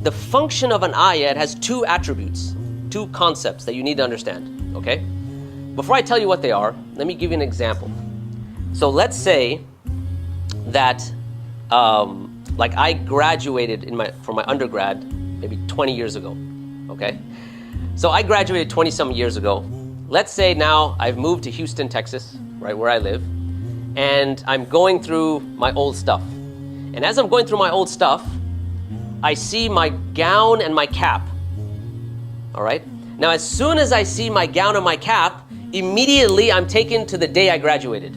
the function of an ayat has two attributes, two concepts that you need to understand, okay? Before I tell you what they are, let me give you an example. So let's say that like I graduated from my undergrad maybe 20 years ago, okay? So I graduated 20 some years ago. Let's say now I've moved to Houston, Texas, right where I live, and I'm going through my old stuff. And as I'm going through my old stuff, I see my gown and my cap, all right? Now, as soon as I see my gown and my cap, immediately I'm taken to the day I graduated.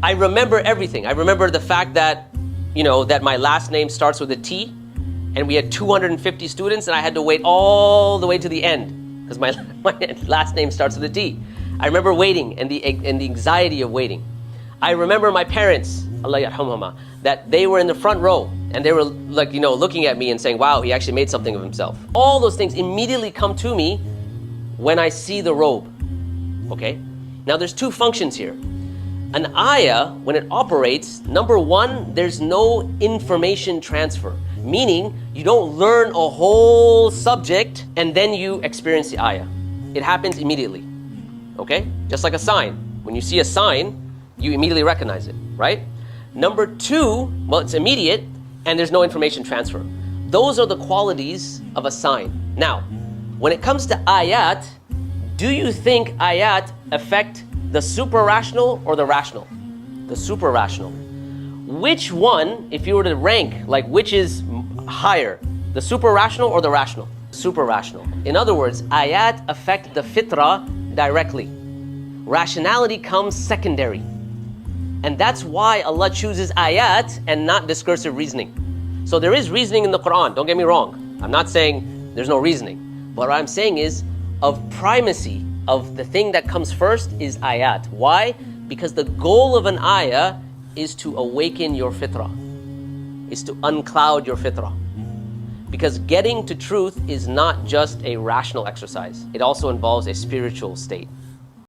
I remember everything. I remember the fact that, you know, that my last name starts with a T, and we had 250 students, and I had to wait all the way to the end because my last name starts with a T. I remember waiting and the anxiety of waiting. I remember my parents, Allah yarhamhuma, that they were in the front row and they were like, you know, looking at me and saying, wow, he actually made something of himself. All those things immediately come to me when I see the robe, okay? Now there's two functions here. An ayah, when it operates, number one, there's no information transfer, meaning you don't learn a whole subject and then you experience the ayah. It happens immediately, okay? Just like a sign. When you see a sign, you immediately recognize it, right? Number two, well, it's immediate and there's no information transfer. Those are the qualities of a sign. Now, when it comes to ayat, do you think ayat affect the super-rational or the rational? The super-rational. Which one, if you were to rank, like which is higher, the super-rational or the rational? Super-rational. In other words, ayat affect the fitrah directly. Rationality comes secondary. And that's why Allah chooses ayat and not discursive reasoning. So there is reasoning in the Quran, don't get me wrong. I'm not saying there's no reasoning. But what I'm saying is, of primacy, of the thing that comes first is ayat. Why? Because the goal of an ayah is to awaken your fitrah, is to uncloud your fitrah. Because getting to truth is not just a rational exercise. It also involves a spiritual state.